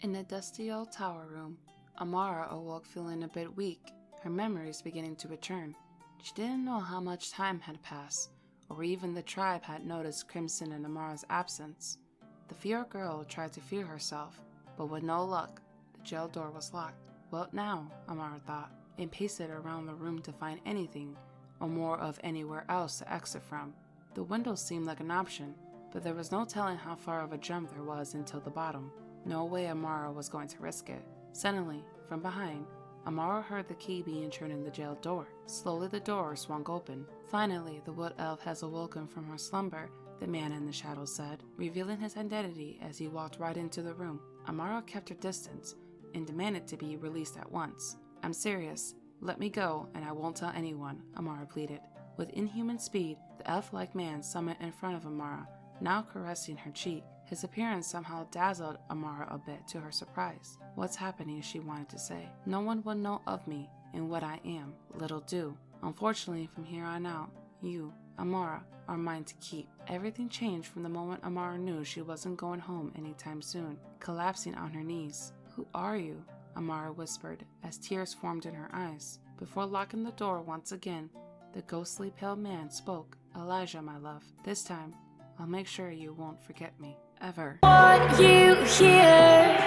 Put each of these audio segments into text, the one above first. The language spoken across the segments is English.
In the dusty old tower room, Amara awoke feeling a bit weak, her memories beginning to return. She didn't know how much time had passed, or even the tribe had noticed Crimson and Amara's absence. The fair girl tried to free herself, but with no luck, the jail door was locked. What now? Amara thought, and paced around the room to find anything, or more of anywhere else to exit from. The window seemed like an option, but there was no telling how far of a jump there was until the bottom. No way Amara was going to risk it. Suddenly, from behind, Amara heard the key being turned in the jail door. Slowly the door swung open. Finally, the wood elf has awoken from her slumber, the man in the shadows said, revealing his identity as he walked right into the room. Amara kept her distance and demanded to be released at once. I'm serious. Let me go, and I won't tell anyone, Amara pleaded. With inhuman speed, the elf-like man summoned in front of Amara, now caressing her cheek. His appearance somehow dazzled Amara a bit to her surprise. What's happening, she wanted to say. No one will know of me and what I am. Little do. Unfortunately, from here on out, you, Amara, are mine to keep. Everything changed from the moment Amara knew she wasn't going home anytime soon. Collapsing on her knees. Who are you? Amara whispered as tears formed in her eyes. Before locking the door once again, the ghostly pale man spoke. Elijah, my love. This time, I'll make sure you won't forget me. Ever. Want you here,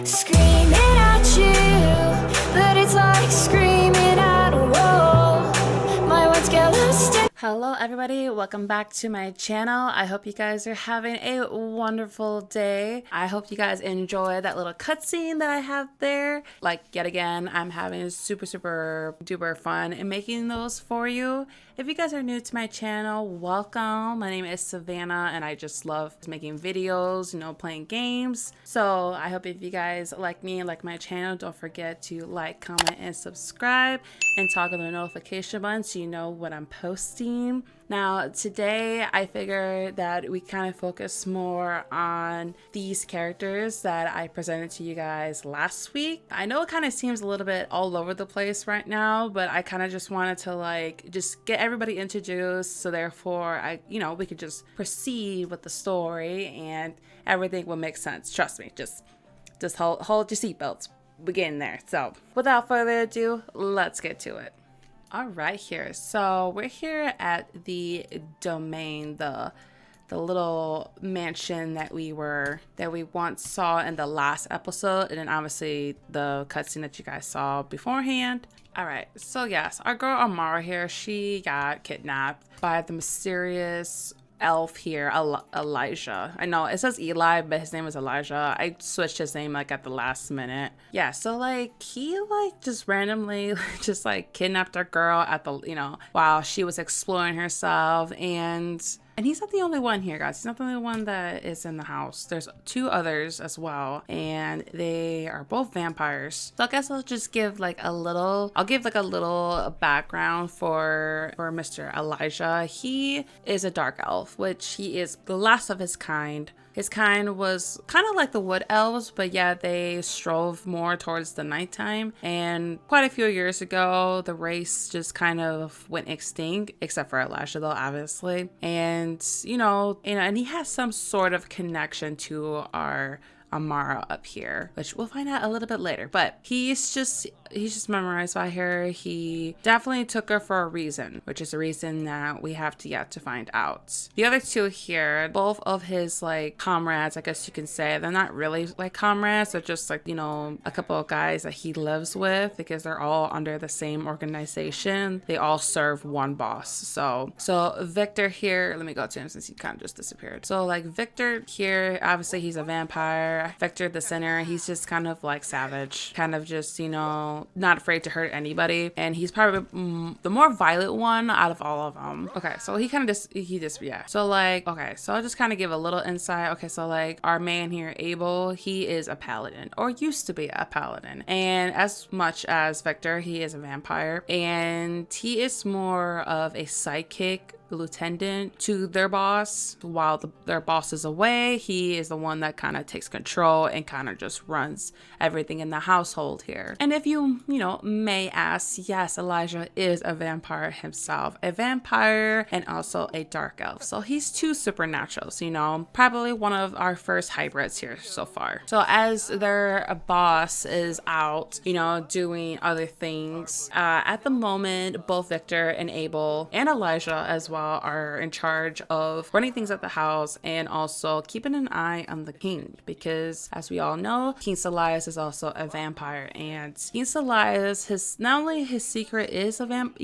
screaming at you, but it's like screaming at a wall. My words get lost in. Hello everybody, welcome back to my channel. I hope you guys are having a wonderful day. I hope you guys enjoy that little cutscene that I have there. Like, yet again, I'm having super duper fun in making those for you. If you guys are new to my channel, welcome. My name is Savannah and I just love making videos, playing games. So I hope if you guys like me and like my channel, don't forget to like, comment, and subscribe and toggle the notification button so you know when I'm posting. Now today I figured that we kind of focus more on these characters that I presented to you guys last week. I know it kind of seems a little bit all over the place right now, but I kind of just wanted to just get everybody introduced, so therefore we could just proceed with the story and everything will make sense. Trust me, just hold your seatbelts. We're getting there. So without further ado, let's get to it. All right, here. So we're here at the domain, the little mansion that we once saw in the last episode, and then obviously the cutscene that you guys saw beforehand. All right, so yes, our girl Amara here, she got kidnapped by the mysterious elf here, Elijah. I know it says Eli, but his name is Elijah. I switched his name at the last minute. Yeah, so he just randomly just kidnapped our girl at the while she was exploring herself, and he's not the only one here, guys. He's not the only one that is in the house. There's two others as well, and they are both vampires. So I guess I'll just give a little background for Mr. Elijah. He is a dark elf, which he is the last of his kind. His kind was kind of like the wood elves, but yeah, they strove more towards the nighttime. And quite a few years ago, the race just kind of went extinct, except for Elijah, though, obviously. And and he has some sort of connection to our Amara up here, which we'll find out a little bit later. But he's just memorized by her. He definitely took her for a reason, which is a reason that we have yet to find out. The other two here, both of his comrades, I guess you can say, they're not really comrades. They're just a couple of guys that he lives with, because they're all under the same organization. They all serve one boss. So Victor here, let me go to him since he kind of just disappeared. So Victor here, obviously he's a vampire. Victor the sinner, he's just kind of savage, kind of just not afraid to hurt anybody, and he's probably the more violent one out of all of them. Okay, so so I'll just kind of give a little insight. Okay, so our man here, Abel, he is a paladin, or used to be a paladin, and as much as Victor, he is a vampire, and he is more of a psychic the lieutenant to their boss. While their boss is away, he is the one that kind of takes control and kind of just runs everything in the household here. And if you may ask, yes, Elijah is a vampire himself, a vampire and also a dark elf. So he's two supernaturals, probably one of our first hybrids here so far. So as their boss is out, doing other things, at the moment, both Victor and Abel and Elijah as well are in charge of running things at the house and also keeping an eye on the king, because as we all know, King Elias is also a vampire, and King Elias, not only his secret is him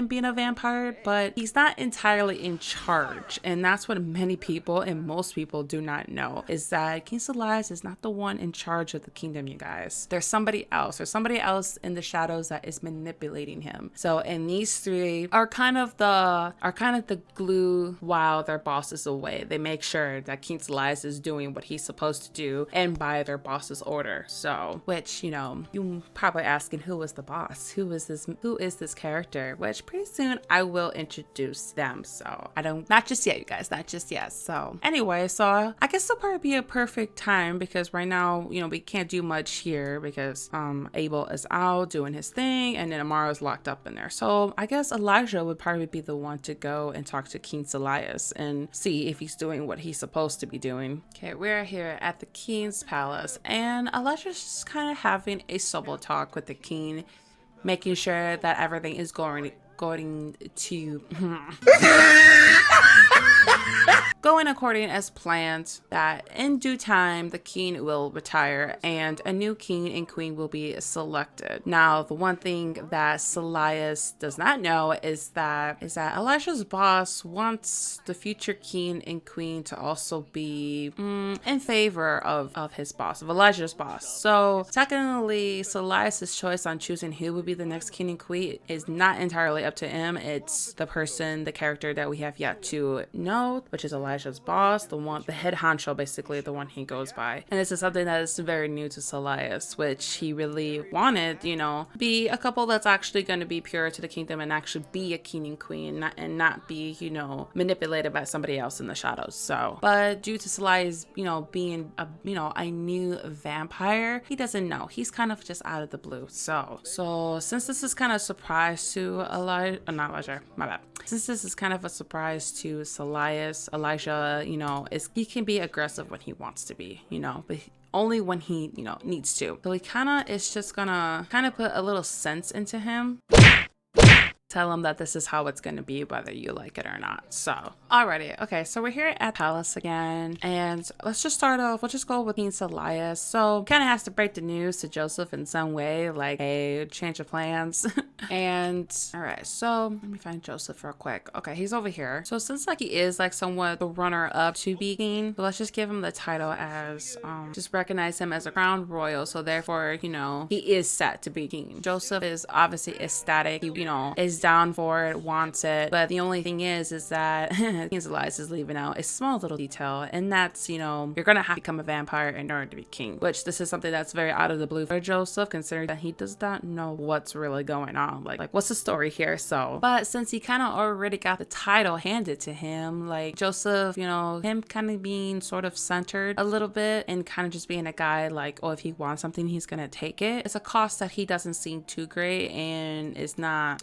being a vampire, but he's not entirely in charge. And that's what many people and most people do not know, is that King Elias is not the one in charge of the kingdom, you guys. There's somebody else. There's somebody else in the shadows that is manipulating him. So, and these three are kind of the glue while their boss is away. They make sure that King Elias is doing what he's supposed to do and by their boss's order. So, which, you probably asking, who was the boss? Who is this character? Which pretty soon I will introduce them. So not just yet, you guys, not just yet. So anyway, so I guess it'll probably be a perfect time, because right now, we can't do much here because Abel is out doing his thing and then Amara is locked up in there. So I guess Elijah would probably be the one to go and talk to King Elias and see if he's doing what he's supposed to be doing. Okay, we're here at the king's palace, and Elijah's just kind of having a solo talk with the king, making sure that everything is going to going according as planned, that in due time the king will retire and a new king and queen will be selected. Now, the one thing that Elias does not know is that Elijah's boss wants the future king and queen to also be in favor of his boss, of Elijah's boss. So technically, Elias's choice on choosing who would be the next king and queen is not entirely up to him. It's the character that we have yet to know, which is Elijah's boss, the head honcho, basically the one he goes by. And this is something that is very new to Elias, which he really wanted, be a couple that's actually going to be pure to the kingdom and actually be a king and queen, and not be, manipulated by somebody else in the shadows. So, but due to Elias, being a new vampire, he doesn't know. He's kind of just out of the blue. So since this is kind of a surprise to Since this is kind of a surprise to Elijah, he can be aggressive when he wants to be, but only when he, needs to. So he is just gonna put a little sense into him. Tell him that this is how it's going to be, whether you like it or not. So, alrighty. Okay, so we're here at Palace again. And let's just start off. We'll just go with King Elias. So, kind of has to break the news to Joseph in some way. Like, hey, change of plans. And, alright. So, let me find Joseph real quick. Okay, he's over here. So, since, he is, somewhat the runner-up to be king, so let's just give him the title as, just recognize him as a crowned royal. So, therefore, he is set to be king. Joseph is obviously ecstatic. He, is down for it, wants it, but the only thing is that King Elias is leaving out a small little detail, and that's, you're gonna have to become a vampire in order to be king, which this is something that's very out of the blue for Joseph, considering that he does not know what's really going on, like what's the story here. So, but since he kind of already got the title handed to him, Joseph, him kind of being sort of centered a little bit and kind of just being a guy if he wants something, he's gonna take it. It's a cost that he doesn't seem too great, and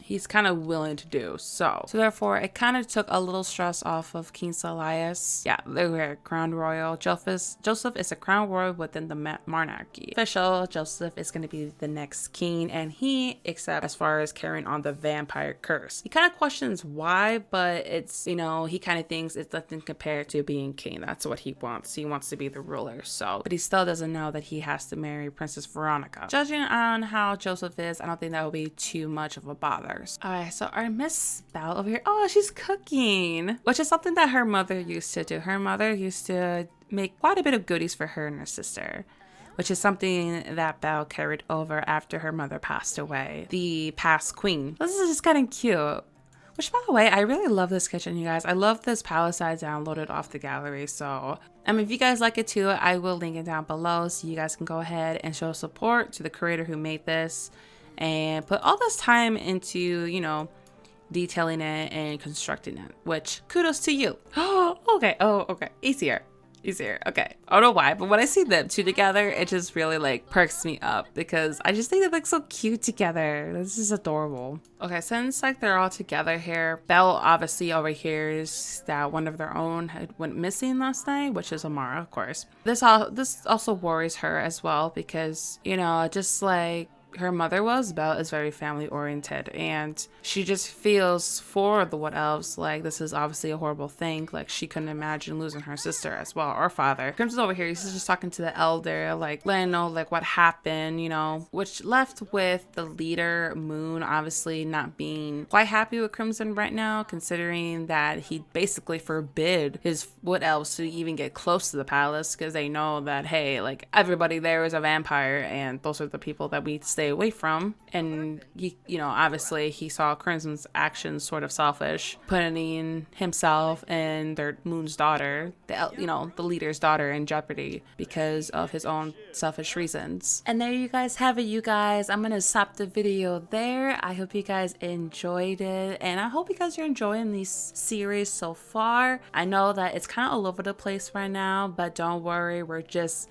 he's kind of willing to do. So therefore, it kind of took a little stress off of King Elias. Yeah, they were crowned royal. Joseph is a crowned royal within the monarchy. Official, Joseph is going to be the next king, and he accepts as far as carrying on the vampire curse. He kind of questions why, but it's, he kind of thinks it's nothing compared to being king. That's what he wants. He wants to be the ruler. So, but he still doesn't know that he has to marry Princess Veronica. Judging on how Joseph is, I don't think that will be too much of a bother. Alright, so our Miss Belle over here, oh, she's cooking, which is something that her mother used to do. Her mother used to make quite a bit of goodies for her and her sister, which is something that Belle carried over after her mother passed away, the past queen. This is just kind of cute. Which, by the way, I really love this kitchen, you guys. I love this palace I downloaded off the gallery. So, if you guys like it too, I will link it down below so you guys can go ahead and show support to the creator who made this and put all this time into, detailing it and constructing it, which kudos to you. Okay. Easier. Okay. I don't know why, but when I see them two together, it just really like perks me up because I just think they look so cute together. This is adorable. Okay, since like they're all together here, Belle obviously overhears that one of their own had went missing last night, which is Amara, of course. This also worries her as well because, you know, just like her mother was, Belle is very family oriented and she just feels for the Wood Elves like this is obviously a horrible thing. Like she couldn't imagine losing her sister as well, or father. Crimson's over here, he's just talking to the elder, like letting know like what happened, you know, which left with the leader, Moon, obviously not being quite happy with Crimson right now, considering that he basically forbid his Wood Elves to even get close to the palace because they know that, hey, like everybody there is a vampire and those are the people that we stay away from. And he, you know, obviously he saw Crimson's actions sort of selfish, putting himself and their Moon's daughter, the leader's daughter, in jeopardy because of his own selfish reasons. And there you guys have it, you guys. I'm gonna stop the video there. I hope you guys enjoyed it, and I hope you guys are enjoying this series so far. I know that it's kind of all over the place right now, but don't worry, we're just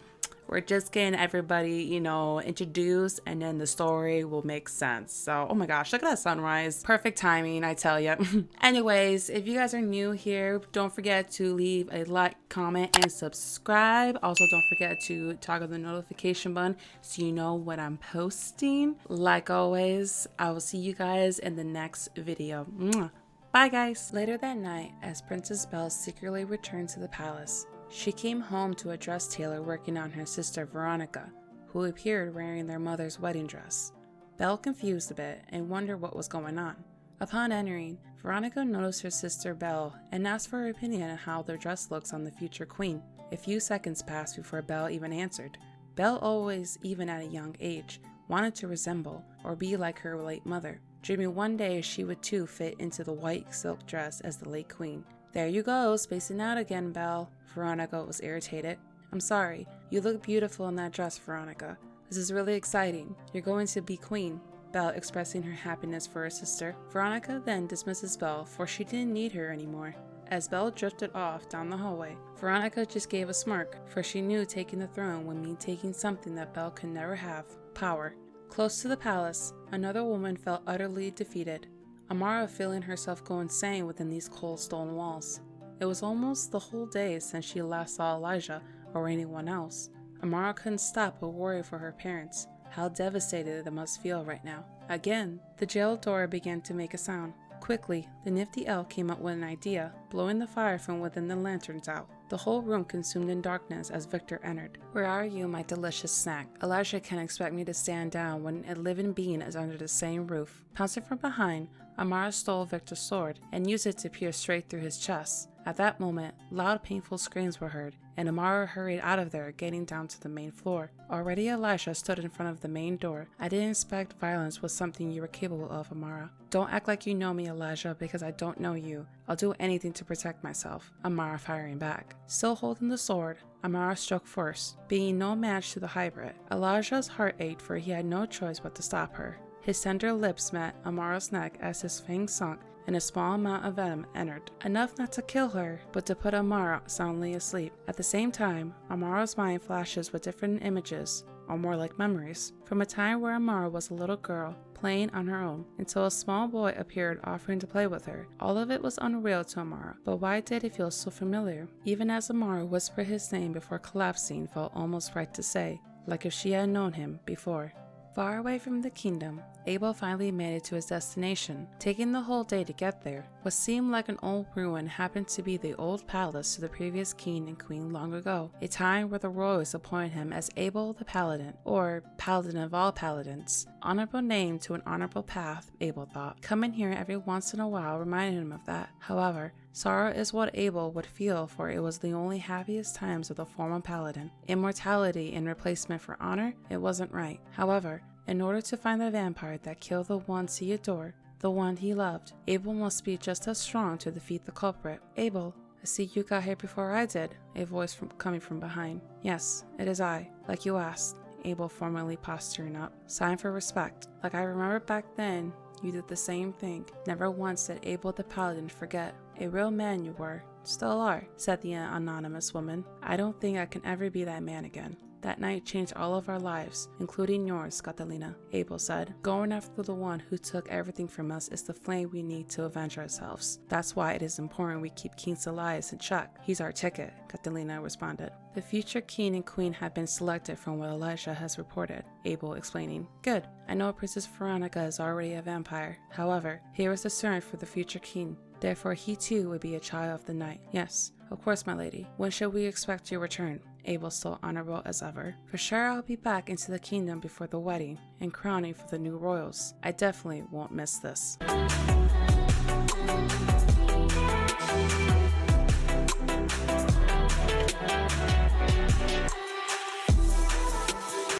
getting everybody, you know, introduced, and then the story will make sense. So, oh my gosh, look at that sunrise. Perfect timing, I tell you. Anyways, if you guys are new here, don't forget to leave a like, comment, and subscribe. Also, don't forget to toggle the notification button so you know when I'm posting. Like always, I will see you guys in the next video. Mwah. Bye, guys. Later that night, as Princess Belle secretly returned to the palace, she came home to address Taylor working on her sister Veronica, who appeared wearing their mother's wedding dress. Belle confused a bit and wondered what was going on. Upon entering, Veronica noticed her sister Belle and asked for her opinion on how their dress looks on the future queen. A few seconds passed before Belle even answered. Belle always, even at a young age, wanted to resemble or be like her late mother, dreaming one day she would too fit into the white silk dress as the late queen. There you go, spacing out again, Belle. Veronica was irritated. I'm sorry, you look beautiful in that dress, Veronica. This is really exciting. You're going to be queen. Belle expressing her happiness for her sister. Veronica then dismisses Belle, for she didn't need her anymore. As Belle drifted off down the hallway, Veronica just gave a smirk, for she knew taking the throne would mean taking something that Belle could never have: power. Close to the palace, another woman felt utterly defeated. Amara feeling herself go insane within these cold stone walls. It was almost the whole day since she last saw Elijah or anyone else. Amara couldn't stop but worry for her parents. How devastated they must feel right now. Again, the jail door began to make a sound. Quickly, the nifty elf came up with an idea, blowing the fire from within the lanterns out. The whole room consumed in darkness as Victor entered. Where are you, my delicious snack? Elijah can't expect me to stand down when a living being is under the same roof. Pouncing from behind, Amara stole Victor's sword and used it to pierce straight through his chest. At that moment, loud, painful screams were heard, and Amara hurried out of there, getting down to the main floor. Already Elijah stood in front of the main door. I didn't expect violence was something you were capable of, Amara. Don't act like you know me, Elijah, because I don't know you. I'll do anything to protect myself. Amara firing back. Still holding the sword, Amara struck first, being no match to the hybrid. Elijah's heart ached, for he had no choice but to stop her. His tender lips met Amara's neck as his fangs sunk and a small amount of venom entered. Enough not to kill her, but to put Amara soundly asleep. At the same time, Amara's mind flashes with different images, or more like memories, from a time where Amara was a little girl, playing on her own, until a small boy appeared offering to play with her. All of it was unreal to Amara, but why did it feel so familiar? Even as Amara whispered his name before collapsing, felt almost right to say, like if she had known him before. Far away from the kingdom, Abel finally made it to his destination, taking the whole day to get there. What seemed like an old ruin happened to be the old palace to the previous king and queen long ago, a time where the royals appointed him as Abel the Paladin, or Paladin of all Paladins. Honorable name to an honorable path, Abel thought. Coming here every once in a while reminded him of that. However, sorrow is what Abel would feel, for it was the only happiest times of the former Paladin. Immortality in replacement for honor, it wasn't right. However, in order to find the vampire that killed the ones he adored, the one he loved, Abel must be just as strong to defeat the culprit. Abel, I see you got here before I did, a voice coming from behind. Yes, it is I, like you asked, Abel formally posturing up. Sign for respect. Like I remember back then, You did the same thing. Never once did Abel the Paladin forget. A real man you were. Still are, said the anonymous woman. I don't think I can ever be that man again. That night changed all of our lives, including yours, Catalina, Abel said. Going after the one who took everything from us is the flame we need to avenge ourselves. That's why it is important we keep King's Elias in check. He's our ticket, Catalina responded. The future king and queen have been selected from what Elijah has reported, Abel explaining. Good. I know Princess Veronica is already a vampire. However, here is the search for the future king. Therefore, he too would be a child of the night. Yes, of course, my lady. When shall we expect your return? Abel still honorable as ever. For sure I'll be back into the kingdom before the wedding and crowning for the new royals. I definitely won't miss this.